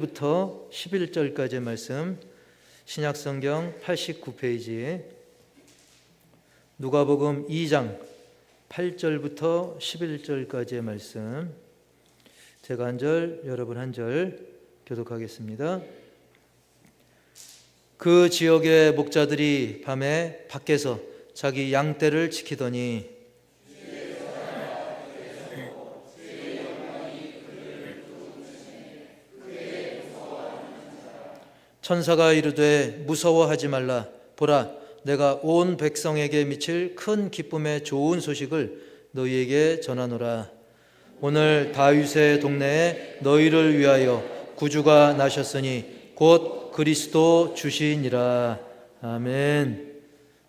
부터 11절까지의 말씀, 신약성경 89페이지, 누가복음 2장 8절부터 11절까지의 말씀, 제가 한 절, 여러분 한 절 교독하겠습니다. 그 지역의 목자들이 밤에 밖에서 자기 양떼를 지키더니 천사가 이르되 무서워하지 말라. 보라, 내가 온 백성에게 미칠 큰 기쁨의 좋은 소식을 너희에게 전하노라. 오늘 다윗의 동네에 너희를 위하여 구주가 나셨으니 곧 그리스도 주시니라. 아멘.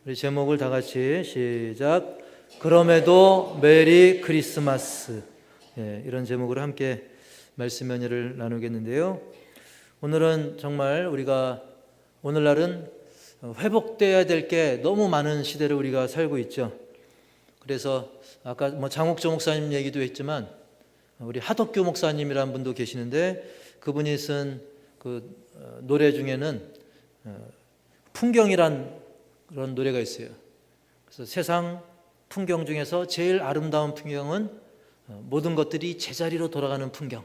우리 제목을 다 같이 시작. 그럼에도 메리 크리스마스. 이런 제목으로 함께 말씀 연회를 나누겠는데요. 오늘은 정말 우리가 오늘날은 회복되어야 될 게 너무 많은 시대를 우리가 살고 있죠. 그래서 아까 장옥조 목사님 얘기도 했지만 우리 하덕규 목사님이라는 분도 계시는데 그분이 쓴 그 노래 중에는 풍경이란 그런 노래가 있어요. 그래서 세상 풍경 중에서 제일 아름다운 풍경은 모든 것들이 제자리로 돌아가는 풍경.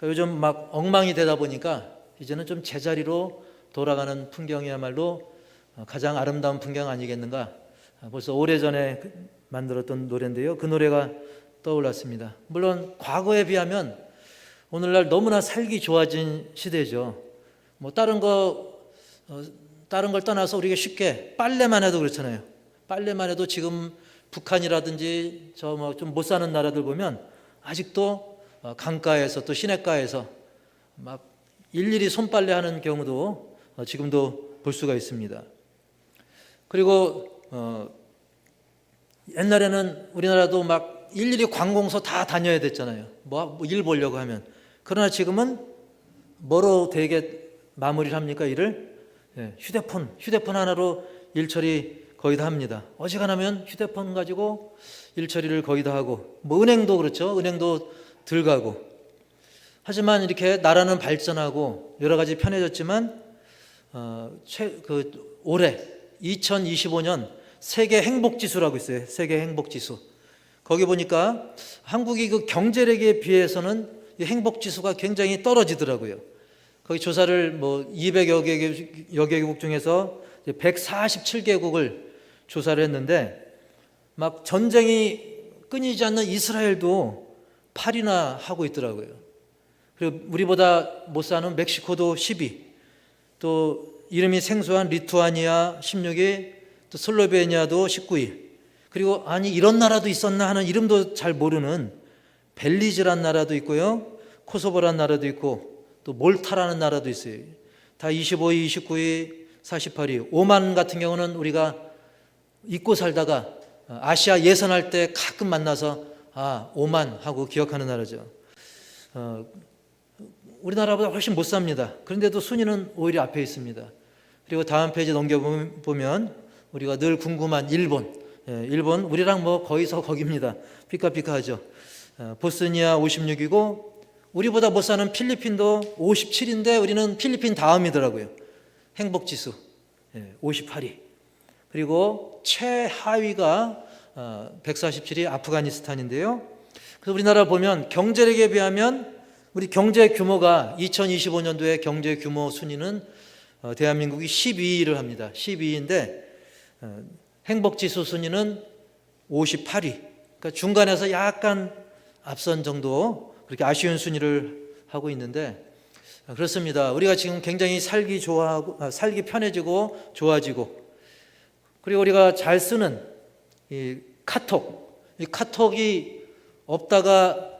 요즘 막 엉망이 되다 보니까 이제는 좀 제자리로 돌아가는 풍경이야말로 가장 아름다운 풍경 아니겠는가. 벌써 오래전에 만들었던 노래인데요. 그 노래가 떠올랐습니다. 물론 과거에 비하면 오늘날 너무나 살기 좋아진 시대죠. 다른 걸 떠나서 우리가 쉽게 빨래만 해도 그렇잖아요. 빨래만 해도 지금 북한이라든지 저 좀 못 사는 나라들 보면 아직도 강가에서 또 시냇가에서 막 일일이 손빨래 하는 경우도 지금도 볼 수가 있습니다. 그리고 옛날에는 우리나라도 막 일일이 관공서 다 다녀야 됐잖아요. 일 보려고 하면. 그러나 지금은 뭐로 되게 마무리를 합니까? 일을? 휴대폰 하나로 일 처리 거의 다 합니다. 어지간하면 휴대폰 가지고 일 처리를 거의 다 하고, 은행도 그렇죠. 은행도 들 가고. 하지만 이렇게 나라는 발전하고 여러 가지 편해졌지만 올해 2025년 세계 행복지수라고 있어요. 세계 행복지수. 거기 보니까 한국이 그 경제력에 비해서는 이 행복지수가 굉장히 떨어지더라고요. 거기 조사를 200여 개국 중에서 147개국을 조사를 했는데 막 전쟁이 끊이지 않는 이스라엘도 8위나 하고 있더라고요. 그리고 우리보다 못 사는 멕시코도 10위, 또 이름이 생소한 리투아니아 16위, 또 슬로베니아도 19위, 그리고 아니 이런 나라도 있었나 하는 이름도 잘 모르는 벨리즈란 나라도 있고요, 코소보란 나라도 있고, 또 몰타라는 나라도 있어요. 다 25위, 29위, 48위. 오만 같은 경우는 우리가 잊고 살다가 아시아 예선할 때 가끔 만나서 오만 하고 기억하는 나라죠. 우리나라보다 훨씬 못 삽니다. 그런데도 순위는 오히려 앞에 있습니다. 그리고 다음 페이지 넘겨보면 우리가 늘 궁금한 일본. 일본 우리랑 거기서 거기입니다. 피카피카하죠. 보스니아 56이고 우리보다 못 사는 필리핀도 57인데 우리는 필리핀 다음이더라고요. 행복지수 58위. 그리고 최하위가 147위 아프가니스탄인데요. 그래서 우리나라 보면 경제력에 비하면 우리 경제 규모가 2025년도에 경제 규모 순위는 대한민국이 12위를 합니다. 12위인데 행복지수 순위는 58위. 그러니까 중간에서 약간 앞선 정도, 그렇게 아쉬운 순위를 하고 있는데 그렇습니다. 우리가 지금 굉장히 살기 편해지고 좋아지고, 그리고 우리가 잘 쓰는 이 카톡이 없다가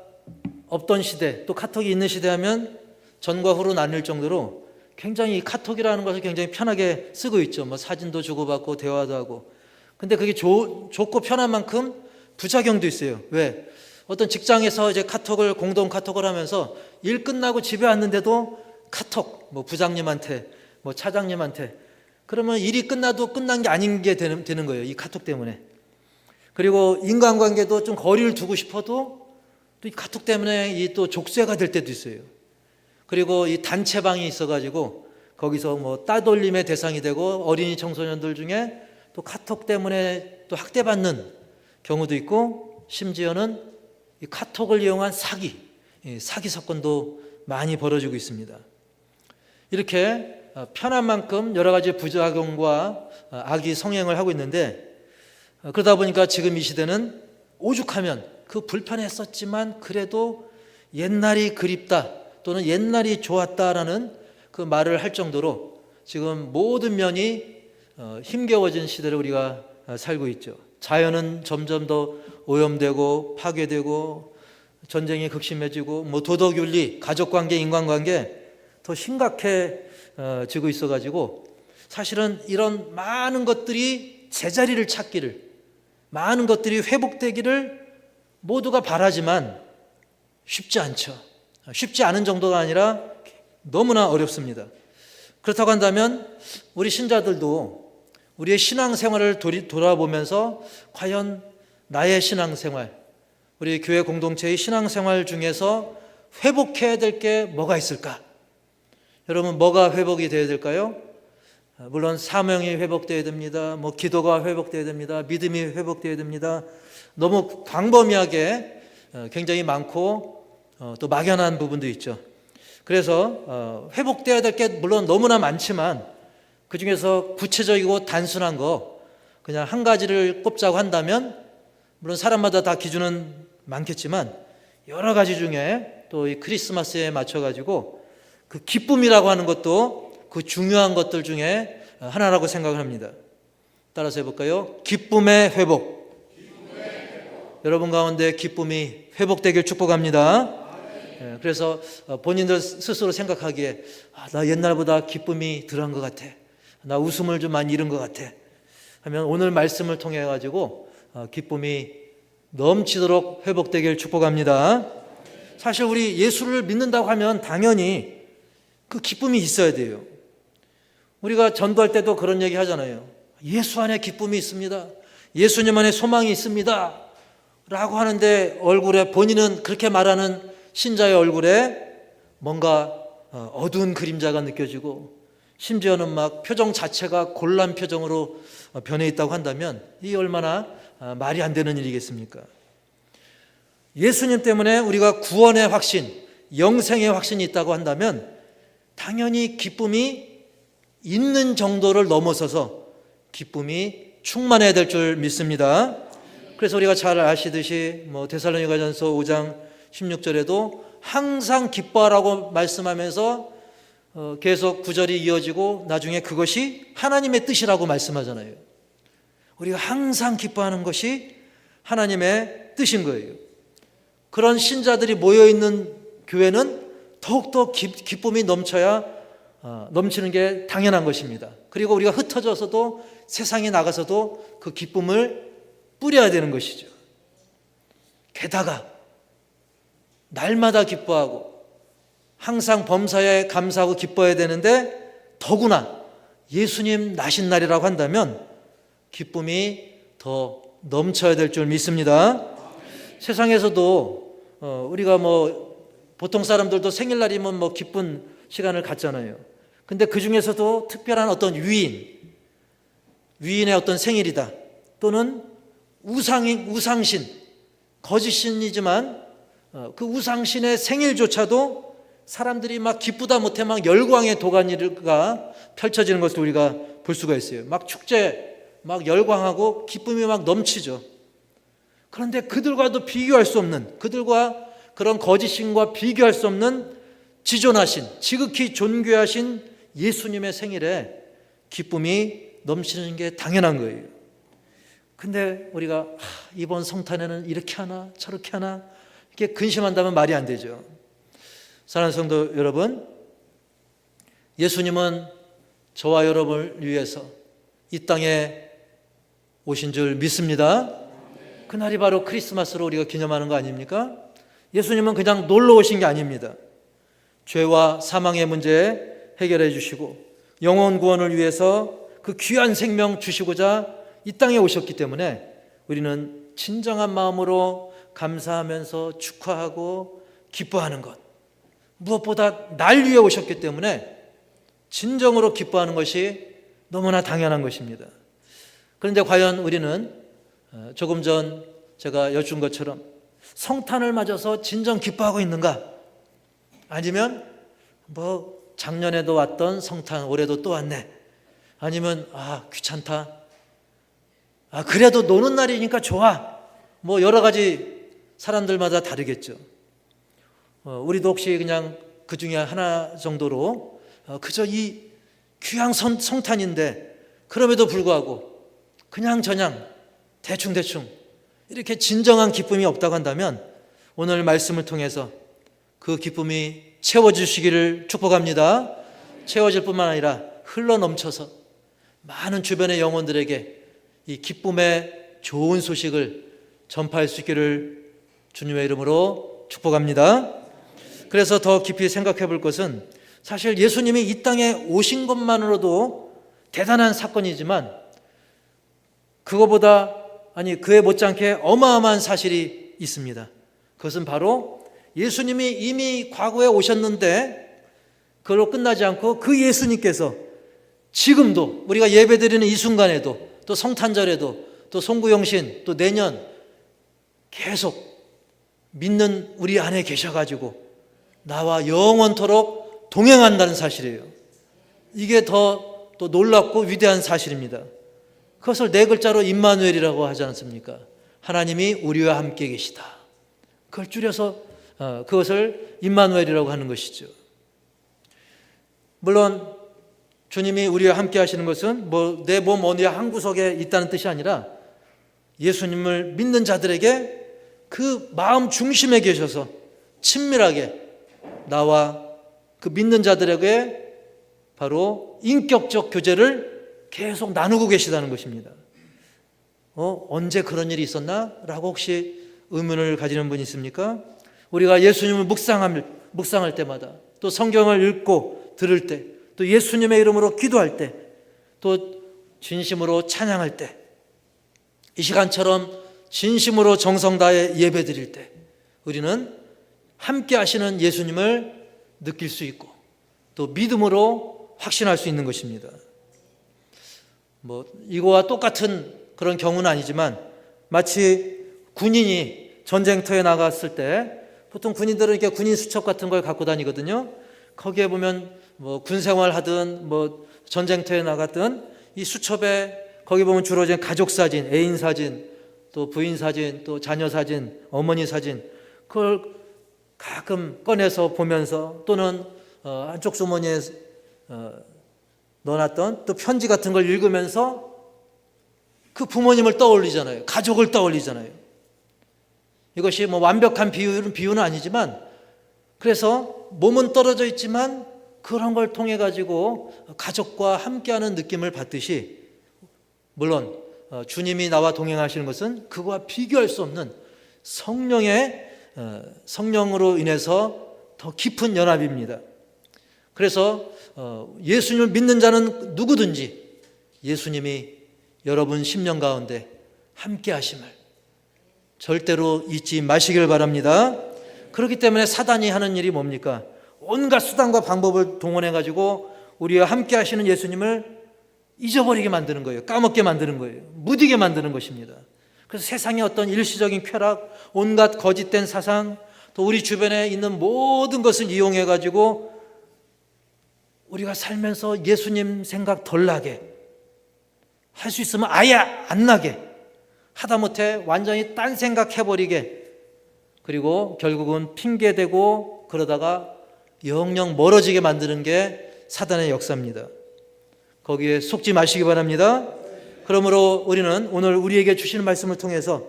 없던 시대, 또 카톡이 있는 시대 하면 전과 후로 나뉠 정도로 굉장히 이 카톡이라는 것을 굉장히 편하게 쓰고 있죠. 사진도 주고받고 대화도 하고. 근데 그게 좋고 편한 만큼 부작용도 있어요. 왜? 어떤 직장에서 이제 공동 카톡을 하면서 일 끝나고 집에 왔는데도 카톡, 부장님한테, 차장님한테, 그러면 일이 끝나도 끝난 게 아닌 게 되는 거예요. 이 카톡 때문에. 그리고 인간관계도 좀 거리를 두고 싶어도 또 이 카톡 때문에 이 또 족쇄가 될 때도 있어요. 그리고 이 단체방이 있어가지고 거기서 뭐 따돌림의 대상이 되고 어린이 청소년들 중에 또 카톡 때문에 또 학대받는 경우도 있고, 심지어는 이 카톡을 이용한 사기 사건도 많이 벌어지고 있습니다. 이렇게 편한 만큼 여러 가지 부작용과 악이 성행을 하고 있는데, 그러다 보니까 지금 이 시대는 오죽하면 그 불편했었지만 그래도 옛날이 그립다 또는 옛날이 좋았다라는 그 말을 할 정도로 지금 모든 면이 힘겨워진 시대를 우리가 살고 있죠. 자연은 점점 더 오염되고 파괴되고 전쟁이 극심해지고 뭐 도덕윤리, 가족관계, 인간관계 더 심각해지고 있어가지고 사실은 이런 많은 것들이 제자리를 찾기를, 많은 것들이 회복되기를 모두가 바라지만 쉽지 않죠. 쉽지 않은 정도가 아니라 너무나 어렵습니다. 그렇다고 한다면 우리 신자들도 우리의 신앙생활을 돌아보면서 과연 나의 신앙생활, 우리 교회 공동체의 신앙생활 중에서 회복해야 될 게 뭐가 있을까? 여러분, 뭐가 회복이 되어야 될까요? 물론 사명이 회복되어야 됩니다. 뭐 기도가 회복되어야 됩니다. 믿음이 회복되어야 됩니다. 너무 광범위하게 굉장히 많고 또 막연한 부분도 있죠. 그래서 회복되어야 될 게 물론 너무나 많지만 그 중에서 구체적이고 단순한 거 그냥 한 가지를 꼽자고 한다면, 물론 사람마다 다 기준은 많겠지만 여러 가지 중에 또 이 크리스마스에 맞춰가지고 그 기쁨이라고 하는 것도 그 중요한 것들 중에 하나라고 생각을 합니다. 따라서 해볼까요? 기쁨의 회복. 여러분 가운데 기쁨이 회복되길 축복합니다. 그래서 본인들 스스로 생각하기에 나 옛날보다 기쁨이 덜한 것 같아, 나 웃음을 좀 많이 잃은 것 같아 하면 오늘 말씀을 통해 가지고 기쁨이 넘치도록 회복되길 축복합니다. 사실 우리 예수를 믿는다고 하면 당연히 그 기쁨이 있어야 돼요. 우리가 전도할 때도 그런 얘기 하잖아요. 예수 안에 기쁨이 있습니다, 예수님 안에 소망이 있습니다 라고 하는데 얼굴에, 본인은 그렇게 말하는 신자의 얼굴에 뭔가 어두운 그림자가 느껴지고 심지어는 막 표정 자체가 곤란 표정으로 변해 있다고 한다면 이 얼마나 말이 안 되는 일이겠습니까? 예수님 때문에 우리가 구원의 확신, 영생의 확신이 있다고 한다면 당연히 기쁨이 있는 정도를 넘어서서 기쁨이 충만해야 될 줄 믿습니다. 그래서 우리가 잘 아시듯이 뭐 데살로니가전서 5장 16절에도 항상 기뻐하라고 말씀하면서 계속 구절이 이어지고 나중에 그것이 하나님의 뜻이라고 말씀하잖아요. 우리가 항상 기뻐하는 것이 하나님의 뜻인 거예요. 그런 신자들이 모여있는 교회는 더욱더 기쁨이 넘치는 게 당연한 것입니다. 그리고 우리가 흩어져서도 세상에 나가서도 그 기쁨을 뿌려야 되는 것이죠. 게다가 날마다 기뻐하고 항상 범사에 감사하고 기뻐해야 되는데 더구나 예수님 나신 날이라고 한다면 기쁨이 더 넘쳐야 될 줄 믿습니다. 세상에서도 우리가 뭐 보통 사람들도 생일날이면 뭐 기쁜 시간을 갖잖아요. 근데 그 중에서도 특별한 어떤 위인의 어떤 생일이다, 또는 우상신, 거짓신이지만 그 우상신의 생일조차도 사람들이 막 기쁘다 못해 막 열광의 도가니가 펼쳐지는 것을 우리가 볼 수가 있어요. 막 축제, 막 열광하고 기쁨이 막 넘치죠. 그런데 그들과도 비교할 수 없는, 그들과 그런 거짓신과 비교할 수 없는 지존하신, 지극히 존귀하신 예수님의 생일에 기쁨이 넘치는 게 당연한 거예요. 근데 우리가 이번 성탄에는 이렇게 하나 저렇게 하나 이렇게 근심한다면 말이 안 되죠. 사랑하는 성도 여러분, 예수님은 저와 여러분을 위해서 이 땅에 오신 줄 믿습니다. 그날이 바로 크리스마스로 우리가 기념하는 거 아닙니까? 예수님은 그냥 놀러 오신 게 아닙니다. 죄와 사망의 문제 해결해 주시고 영혼 구원을 위해서 그 귀한 생명 주시고자 이 땅에 오셨기 때문에 우리는 진정한 마음으로 감사하면서 축하하고 기뻐하는 것, 무엇보다 날 위해 오셨기 때문에 진정으로 기뻐하는 것이 너무나 당연한 것입니다. 그런데 과연 우리는 조금 전 제가 여쭌 것처럼 성탄을 맞아서 진정 기뻐하고 있는가? 아니면 작년에도 왔던 성탄 올해도 또 왔네. 아니면 귀찮다. 그래도 노는 날이니까 좋아. 여러 가지 사람들마다 다르겠죠. 우리도 혹시 그냥 그 중에 하나 정도로 그저 이 귀한 성탄인데 그럼에도 불구하고 그냥 저냥 대충 이렇게 진정한 기쁨이 없다고 한다면 오늘 말씀을 통해서 그 기쁨이 채워주시기를 축복합니다. 채워질 뿐만 아니라 흘러넘쳐서 많은 주변의 영혼들에게 이 기쁨의 좋은 소식을 전파할 수 있기를 주님의 이름으로 축복합니다. 그래서 더 깊이 생각해 볼 것은 사실 예수님이 이 땅에 오신 것만으로도 대단한 사건이지만 그에 못지않게 어마어마한 사실이 있습니다. 그것은 바로 예수님이 이미 과거에 오셨는데 그걸로 끝나지 않고 그 예수님께서 지금도 우리가 예배드리는 이 순간에도 또 성탄절에도 또 송구영신 또 내년 계속 믿는 우리 안에 계셔가지고 나와 영원토록 동행한다는 사실이에요. 이게 더 또 놀랍고 위대한 사실입니다. 그것을 네 글자로 임마누엘이라고 하지 않습니까? 하나님이 우리와 함께 계시다. 그걸 줄여서 그것을 임마누엘이라고 하는 것이죠. 물론 주님이 우리와 함께 하시는 것은 내 몸 어느 한 구석에 있다는 뜻이 아니라 예수님을 믿는 자들에게 그 마음 중심에 계셔서 친밀하게 나와 그 믿는 자들에게 바로 인격적 교제를 계속 나누고 계시다는 것입니다. 언제 그런 일이 있었나? 라고 혹시 의문을 가지는 분이 있습니까? 우리가 예수님을 묵상할 때마다 또 성경을 읽고 들을 때 또 예수님의 이름으로 기도할 때 또 진심으로 찬양할 때 이 시간처럼 진심으로 정성 다해 예배 드릴 때 우리는 함께 하시는 예수님을 느낄 수 있고 또 믿음으로 확신할 수 있는 것입니다. 이거와 똑같은 그런 경우는 아니지만 마치 군인이 전쟁터에 나갔을 때 보통 군인들은 이렇게 군인 수첩 같은 걸 갖고 다니거든요. 거기에 보면 군 생활하든 전쟁터에 나갔든 이 수첩에 거기 보면 주로 이제 가족 사진, 애인 사진, 또 부인 사진, 또 자녀 사진, 어머니 사진 그걸 가끔 꺼내서 보면서 또는 한쪽 주머니에 넣어놨던 또 편지 같은 걸 읽으면서 그 부모님을 떠올리잖아요. 가족을 떠올리잖아요. 이것이 완벽한 비유는 아니지만 그래서 몸은 떨어져 있지만 그런 걸 통해 가지고 가족과 함께하는 느낌을 받듯이 물론 주님이 나와 동행하시는 것은 그거와 비교할 수 없는 성령으로 인해서 더 깊은 연합입니다. 그래서 예수님을 믿는 자는 누구든지 예수님이 여러분 심령 가운데 함께 하심을 절대로 잊지 마시길 바랍니다. 그렇기 때문에 사단이 하는 일이 뭡니까? 온갖 수단과 방법을 동원해 가지고 우리와 함께 하시는 예수님을 잊어버리게 만드는 거예요. 까먹게 만드는 거예요. 무디게 만드는 것입니다. 그래서 세상의 어떤 일시적인 쾌락, 온갖 거짓된 사상, 또 우리 주변에 있는 모든 것을 이용해 가지고 우리가 살면서 예수님 생각 덜 나게 할 수 있으면 아예 안 나게 하다못해 완전히 딴 생각해버리게 그리고 결국은 핑계대고 그러다가 영영 멀어지게 만드는 게 사단의 역사입니다. 거기에 속지 마시기 바랍니다. 그러므로 우리는 오늘 우리에게 주시는 말씀을 통해서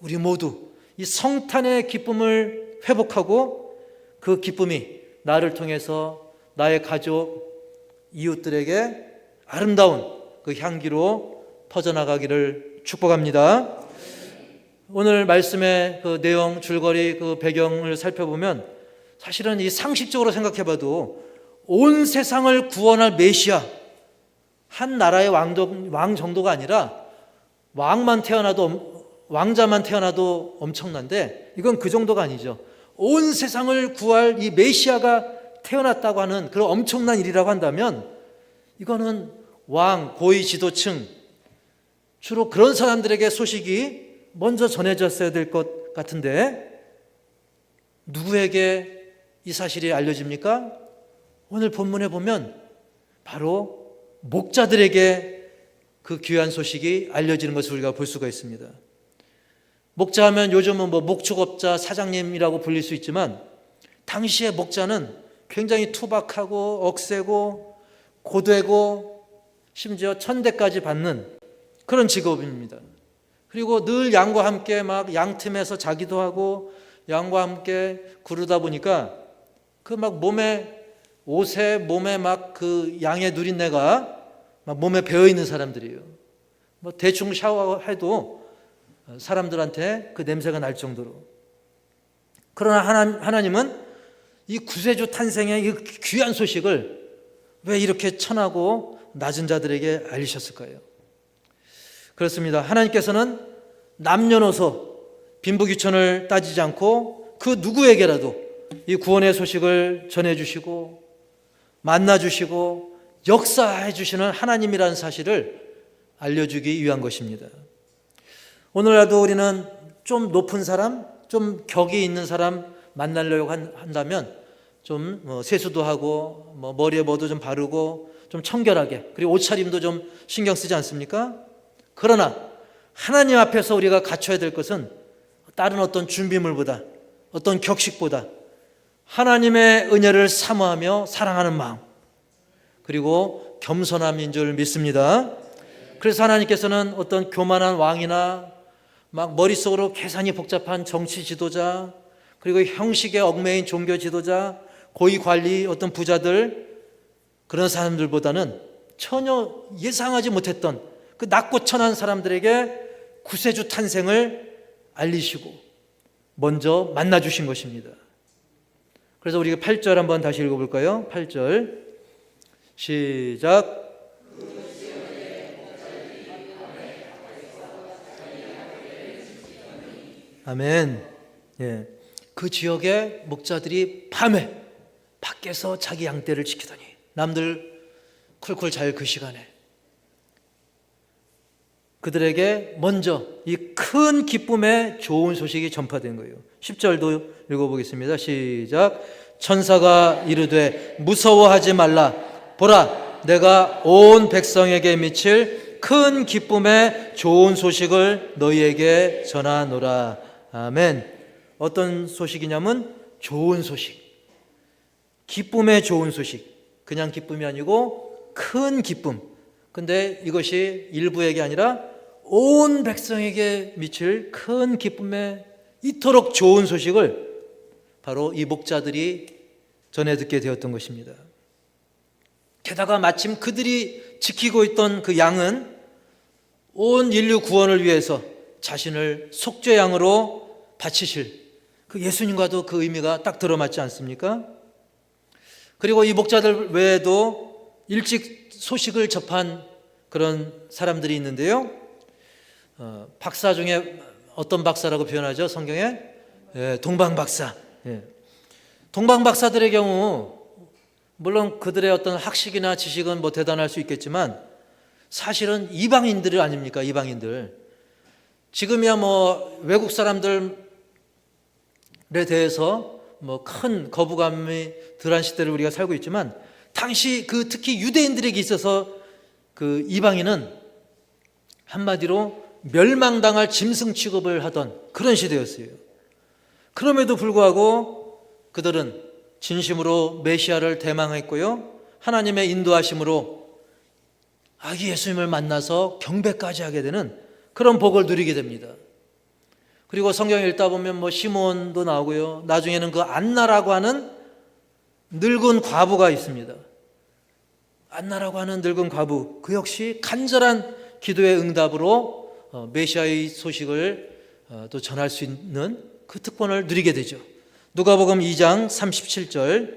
우리 모두 이 성탄의 기쁨을 회복하고 그 기쁨이 나를 통해서 나의 가족, 이웃들에게 아름다운 그 향기로 퍼져나가기를 축복합니다. 오늘 말씀의 그 내용, 줄거리, 그 배경을 살펴보면 사실은 이 상식적으로 생각해봐도 온 세상을 구원할 메시아, 한 나라의 왕 정도가 아니라 왕자만 태어나도 엄청난데 이건 그 정도가 아니죠. 온 세상을 구할 이 메시아가 태어났다고 하는 그런 엄청난 일이라고 한다면 이거는 왕, 고위 지도층, 주로 그런 사람들에게 소식이 먼저 전해졌어야 될 것 같은데 누구에게 이 사실이 알려집니까? 오늘 본문에 보면 바로 목자들에게 그 귀한 소식이 알려지는 것을 우리가 볼 수가 있습니다. 목자 하면 요즘은 목축업자 사장님이라고 불릴 수 있지만 당시의 목자는 굉장히 투박하고 억세고 고되고 심지어 천대까지 받는 그런 직업입니다. 그리고 늘 양과 함께 막 양틈에서 자기도 하고 양과 함께 구르다 보니까 그 막 몸에 옷에 몸에 막 그 양의 누린내가 막 몸에 배어 있는 사람들이에요. 뭐 대충 샤워해도 사람들한테 그 냄새가 날 정도로. 그러나 하나님은 이 구세주 탄생의 이 귀한 소식을 왜 이렇게 천하고 낮은 자들에게 알리셨을까요? 그렇습니다. 하나님께서는 남녀노소 빈부귀천을 따지지 않고 그 누구에게라도 이 구원의 소식을 전해주시고 만나주시고 역사해주시는 하나님이라는 사실을 알려주기 위한 것입니다. 오늘날도 우리는 좀 높은 사람, 좀 격이 있는 사람 만나려고 한다면 좀 세수도 하고 머리에 뭐도 좀 바르고 좀 청결하게, 그리고 옷차림도 좀 신경 쓰지 않습니까? 그러나 하나님 앞에서 우리가 갖춰야 될 것은 다른 어떤 준비물보다, 어떤 격식보다 하나님의 은혜를 사모하며 사랑하는 마음, 그리고 겸손함인 줄 믿습니다. 그래서 하나님께서는 어떤 교만한 왕이나 막 머릿속으로 계산이 복잡한 정치 지도자, 그리고 형식에 얽매인 종교 지도자, 고위 관리, 어떤 부자들, 그런 사람들보다는 전혀 예상하지 못했던 그 낮고 천한 사람들에게 구세주 탄생을 알리시고 먼저 만나주신 것입니다. 그래서 우리가 8절 한번 다시 읽어볼까요? 8절 시작. 아멘. 예. 그 지역의 목자들이 밤에 밖에서 자기 양떼를 지키더니 남들 쿨쿨 잘 그 시간에 그들에게 먼저 이 큰 기쁨의 좋은 소식이 전파된 거예요. 10절도 읽어보겠습니다. 시작. 천사가 이르되 무서워하지 말라. 보라, 내가 온 백성에게 미칠 큰 기쁨의 좋은 소식을 너희에게 전하노라. 아멘. 어떤 소식이냐면 좋은 소식, 기쁨의 좋은 소식. 그냥 기쁨이 아니고 큰 기쁨. 근데 이것이 일부에게 아니라 온 백성에게 미칠 큰 기쁨의 이토록 좋은 소식을 바로 이 목자들이 전해 듣게 되었던 것입니다. 게다가 마침 그들이 지키고 있던 그 양은 온 인류 구원을 위해서 자신을 속죄양으로 바치실 그 예수님과도 그 의미가 딱 들어맞지 않습니까? 그리고 이 목자들 외에도 일찍 소식을 접한 그런 사람들이 있는데요. 박사 중에 어떤 박사라고 표현하죠? 성경에? 예, 동방박사. 예. 동방박사들의 경우 물론 그들의 어떤 학식이나 지식은 뭐 대단할 수 있겠지만 사실은 이방인들 아닙니까? 이방인들. 지금이야 뭐 외국 사람들에 대해서 뭐 큰 거부감이 덜한 시대를 우리가 살고 있지만 당시 그 특히 유대인들에게 있어서 그 이방인은 한마디로 멸망당할 짐승 취급을 하던 그런 시대였어요. 그럼에도 불구하고 그들은 진심으로 메시아를 대망했고요, 하나님의 인도하심으로 아기 예수님을 만나서 경배까지 하게 되는 그런 복을 누리게 됩니다. 그리고 성경 읽다 보면 뭐 시몬도 나오고요, 나중에는 그 안나라고 하는 늙은 과부가 있습니다. 안나라고 하는 늙은 과부, 그 역시 간절한 기도의 응답으로 메시아의 소식을 또 전할 수 있는 그 특권을 누리게 되죠. 누가복음 2장 37절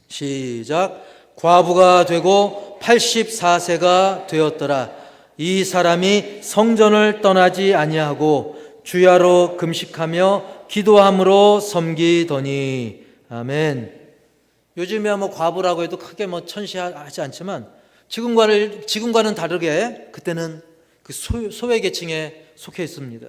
시작. 과부가 되고 84세가 되었더라. 이 사람이 성전을 떠나지 아니하고 주야로 금식하며 기도함으로 섬기더니. 아멘. 요즘에 뭐 과부라고 해도 크게 뭐 천시하지 않지만 지금과는 다르게 그때는 그 소외 계층에 속해 있습니다.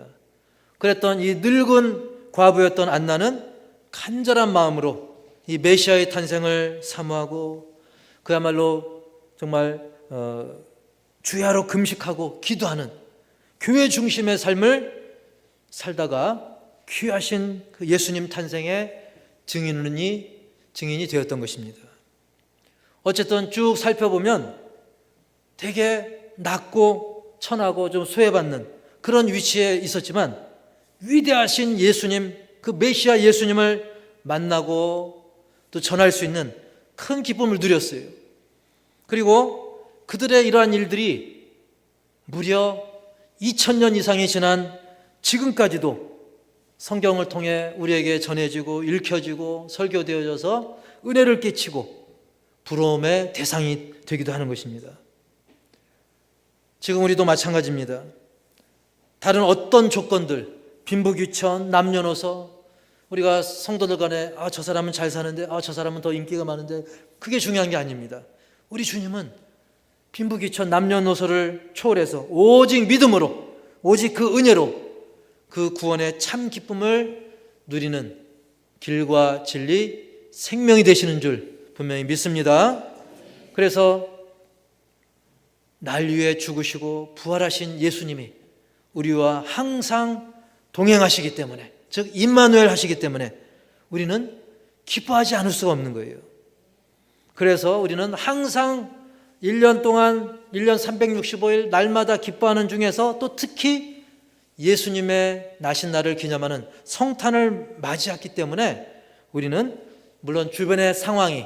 그랬던 이 늙은 과부였던 안나는 간절한 마음으로 이 메시아의 탄생을 사모하고 그야말로 정말 주야로 금식하고 기도하는 교회 중심의 삶을 살다가 귀하신 그 예수님 탄생의 증인이 되었던 것입니다. 어쨌든 쭉 살펴보면 되게 낮고 천하고 좀 소외받는 그런 위치에 있었지만 위대하신 예수님, 그 메시아 예수님을 만나고 또 전할 수 있는 큰 기쁨을 누렸어요. 그리고 그들의 이러한 일들이 무려 2000년 이상이 지난 지금까지도 성경을 통해 우리에게 전해지고 읽혀지고 설교되어져서 은혜를 끼치고 부러움의 대상이 되기도 하는 것입니다. 지금 우리도 마찬가지입니다. 다른 어떤 조건들, 빈부귀천, 남녀노소, 우리가 성도들 간에 저 사람은 잘 사는데 저 사람은 더 인기가 많은데 그게 중요한 게 아닙니다. 우리 주님은 빈부귀천, 남녀노소를 초월해서 오직 믿음으로, 오직 그 은혜로 그 구원의 참 기쁨을 누리는 길과 진리, 생명이 되시는 줄 분명히 믿습니다. 그래서 날 위해 죽으시고 부활하신 예수님이 우리와 항상 동행하시기 때문에, 즉 임마누엘 하시기 때문에 우리는 기뻐하지 않을 수가 없는 거예요. 그래서 우리는 항상 1년 동안 1년 365일 날마다 기뻐하는 중에서 또 특히 예수님의 나신 날을 기념하는 성탄을 맞이했기 때문에 우리는 물론 주변의 상황이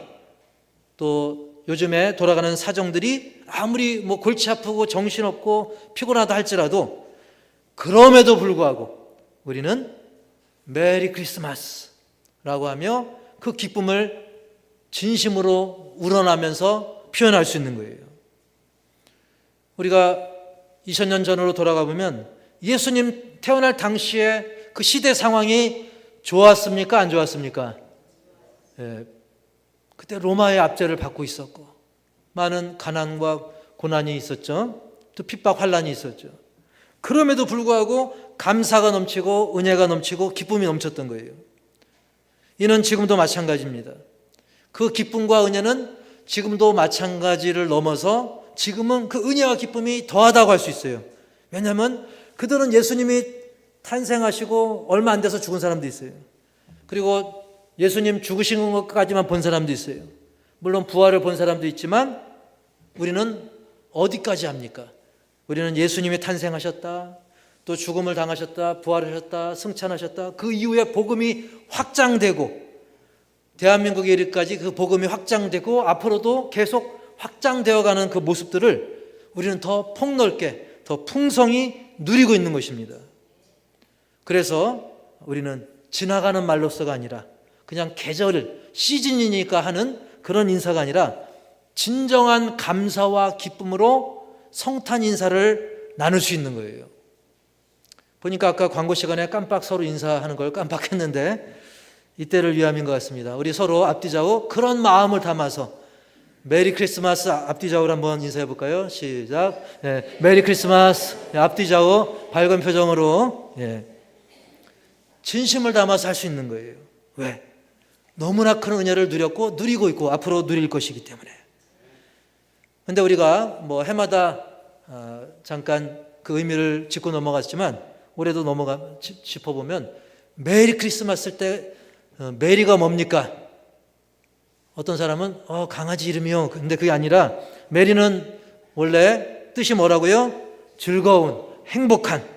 또 요즘에 돌아가는 사정들이 아무리 뭐 골치 아프고 정신없고 피곤하다 할지라도 그럼에도 불구하고 우리는 메리 크리스마스라고 하며 그 기쁨을 진심으로 우러나면서 표현할 수 있는 거예요. 우리가 2000년 전으로 돌아가 보면 예수님 태어날 당시에 그 시대 상황이 좋았습니까? 안 좋았습니까? 그때 로마의 압제를 받고 있었고 많은 가난과 고난이 있었죠. 또 핍박 환란이 있었죠. 그럼에도 불구하고 감사가 넘치고 은혜가 넘치고 기쁨이 넘쳤던 거예요. 이는 지금도 마찬가지입니다. 그 기쁨과 은혜는 지금도 마찬가지를 넘어서 지금은 그 은혜와 기쁨이 더하다고 할 수 있어요. 왜냐하면 그들은 예수님이 탄생하시고 얼마 안 돼서 죽은 사람도 있어요. 그리고 예수님 죽으신 것까지만 본 사람도 있어요. 물론 부활을 본 사람도 있지만 우리는 어디까지 합니까? 우리는 예수님이 탄생하셨다, 또 죽음을 당하셨다, 부활하셨다, 승천하셨다, 그 이후에 복음이 확장되고 대한민국에 이르기까지 그 복음이 확장되고 앞으로도 계속 확장되어가는 그 모습들을 우리는 더 폭넓게, 더 풍성히 누리고 있는 것입니다. 그래서 우리는 지나가는 말로서가 아니라 그냥 계절, 시즌이니까 하는 그런 인사가 아니라 진정한 감사와 기쁨으로 성탄 인사를 나눌 수 있는 거예요. 보니까 아까 광고 시간에 깜빡 서로 인사하는 걸 깜빡했는데 이때를 위함인 것 같습니다. 우리 서로 앞뒤좌우 그런 마음을 담아서 메리 크리스마스 앞뒤좌우로 한번 인사해 볼까요? 시작. 메리 크리스마스. 앞뒤좌우 밝은 표정으로. 진심을 담아서 할 수 있는 거예요. 왜? 너무나 큰 은혜를 누렸고 누리고 있고 앞으로 누릴 것이기 때문에. 근데 우리가 뭐 해마다 잠깐 그 의미를 짚고 넘어갔지만 올해도 짚어보면 메리 크리스마스 때 메리가 뭡니까? 어떤 사람은 강아지 이름이요. 근데 그게 아니라 메리는 원래 뜻이 뭐라고요? 즐거운, 행복한.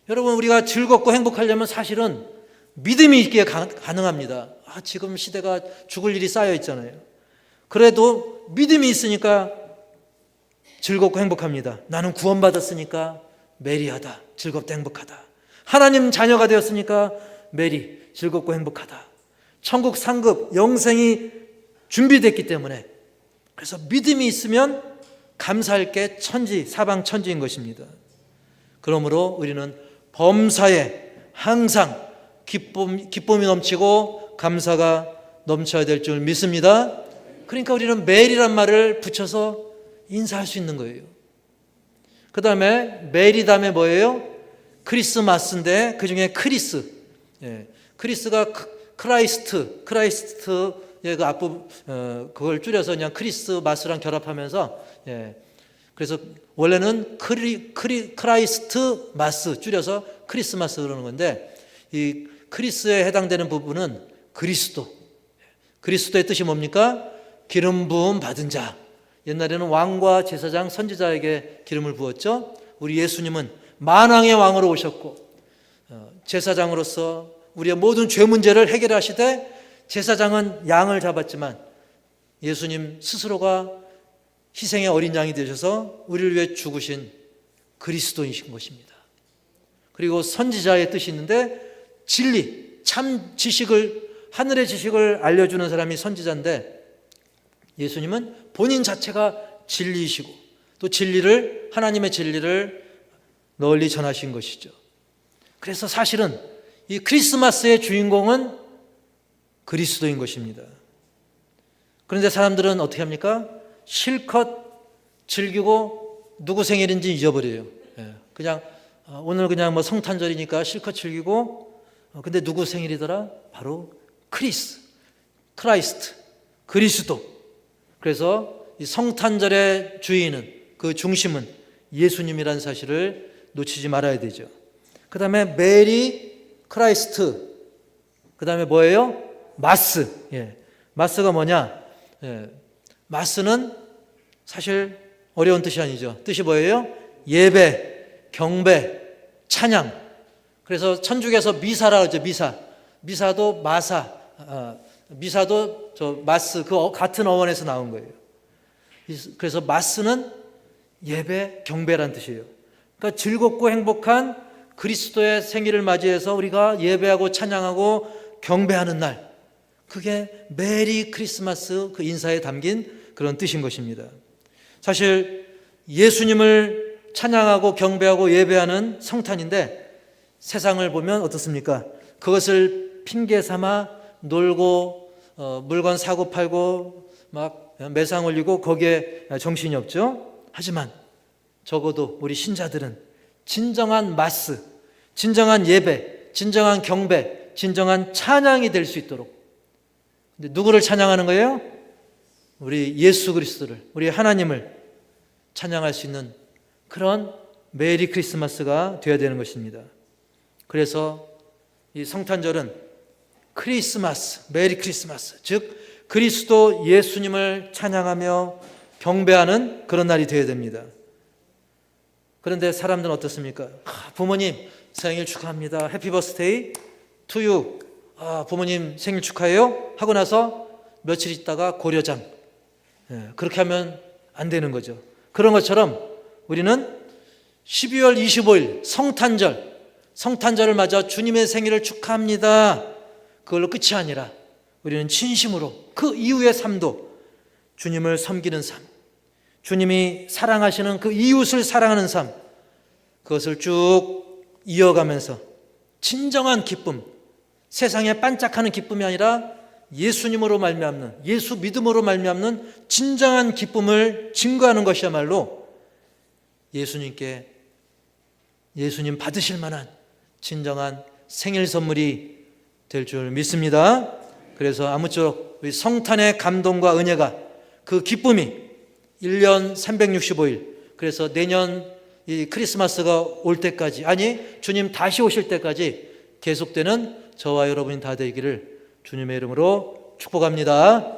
여러분 우리가 즐겁고 행복하려면 사실은 믿음이 있기에 가능합니다. 지금 시대가 죽을 일이 쌓여 있잖아요. 그래도 믿음이 있으니까 즐겁고 행복합니다. 나는 구원받았으니까 메리하다, 즐겁다, 행복하다. 하나님 자녀가 되었으니까 메리, 즐겁고 행복하다. 천국 상급, 영생이 준비됐기 때문에 그래서 믿음이 있으면 감사할 게 사방천지인 것입니다. 그러므로 우리는 범사에 항상 기쁨이 넘치고 감사가 넘쳐야 될 줄 믿습니다. 그러니까 우리는 매일이란 말을 붙여서 인사할 수 있는 거예요. 그 다음에 매일이 다음에 뭐예요? 크리스마스인데 그 중에 크리스. 크리스가 크라이스트의 그 앞부분, 그걸 줄여서 그냥 크리스마스랑 결합하면서, 그래서 원래는 크라이스트 마스 줄여서 크리스마스 그러는 건데, 이 크리스에 해당되는 부분은 그리스도의 뜻이 뭡니까? 기름 부음 받은 자. 옛날에는 왕과 제사장, 선지자에게 기름을 부었죠. 우리 예수님은 만왕의 왕으로 오셨고 제사장으로서 우리의 모든 죄 문제를 해결하시되, 제사장은 양을 잡았지만 예수님 스스로가 희생의 어린 양이 되셔서 우리를 위해 죽으신 그리스도이신 것입니다. 그리고 선지자의 뜻이 있는데, 진리, 참 지식을, 하늘의 지식을 알려주는 사람이 선지자인데, 예수님은 본인 자체가 진리이시고 또 하나님의 진리를 널리 전하신 것이죠. 그래서 사실은 이 크리스마스의 주인공은 그리스도인 것입니다. 그런데 사람들은 어떻게 합니까? 실컷 즐기고 누구 생일인지 잊어버려요. 그냥 오늘 그냥 뭐 성탄절이니까 실컷 즐기고, 근데 누구 생일이더라? 바로 크라이스트, 그리스도. 그래서 이 성탄절의 주인은, 그 중심은 예수님이라는 사실을 놓치지 말아야 되죠. 그 다음에 메리 크라이스트, 그 다음에 뭐예요? 마스. 마스가 뭐냐? 마스는 사실 어려운 뜻이 아니죠. 뜻이 뭐예요? 예배, 경배, 찬양. 그래서 천주교에서 미사라 그러죠. 미사도 마사, 미사도 마스, 그 같은 어원에서 나온 거예요. 그래서 마스는 예배, 경배란 뜻이에요. 그러니까 즐겁고 행복한 그리스도의 생일을 맞이해서 우리가 예배하고 찬양하고 경배하는 날, 그게 메리 크리스마스 그 인사에 담긴 그런 뜻인 것입니다. 사실 예수님을 찬양하고 경배하고 예배하는 성탄인데, 세상을 보면 어떻습니까? 그것을 핑계 삼아 놀고 물건 사고 팔고 막 매상 올리고 거기에 정신이 없죠. 하지만 적어도 우리 신자들은 진정한 마스, 진정한 예배, 진정한 경배, 진정한 찬양이 될 수 있도록. 근데 누구를 찬양하는 거예요? 우리 예수 그리스도를, 우리 하나님을 찬양할 수 있는 그런 메리 크리스마스가 되어야 되는 것입니다. 그래서 이 성탄절은 크리스마스, 메리 크리스마스, 즉 그리스도 예수님을 찬양하며 경배하는 그런 날이 되어야 됩니다. 그런데 사람들은 어떻습니까? 부모님 생일 축하합니다. 해피 버스데이 투 유. 부모님 생일 축하해요 하고 나서 며칠 있다가 고려장. 그렇게 하면 안 되는 거죠. 그런 것처럼 우리는 12월 25일 성탄절을 맞아 주님의 생일을 축하합니다, 그걸로 끝이 아니라 우리는 진심으로 그 이후의 삶도 주님을 섬기는 삶, 주님이 사랑하시는 그 이웃을 사랑하는 삶, 그것을 쭉 이어가면서 진정한 기쁨, 세상에 반짝하는 기쁨이 아니라 예수님으로 말미암는, 예수 믿음으로 말미암는 진정한 기쁨을 증거하는 것이야말로 예수님 받으실 만한 진정한 생일 선물이 될 줄 믿습니다. 그래서 아무쪼록 우리 성탄의 감동과 은혜가, 그 기쁨이 1년 365일, 그래서 내년 이 크리스마스가 올 때까지, 아니 주님 다시 오실 때까지 계속되는 저와 여러분이 다 되기를 주님의 이름으로 축복합니다.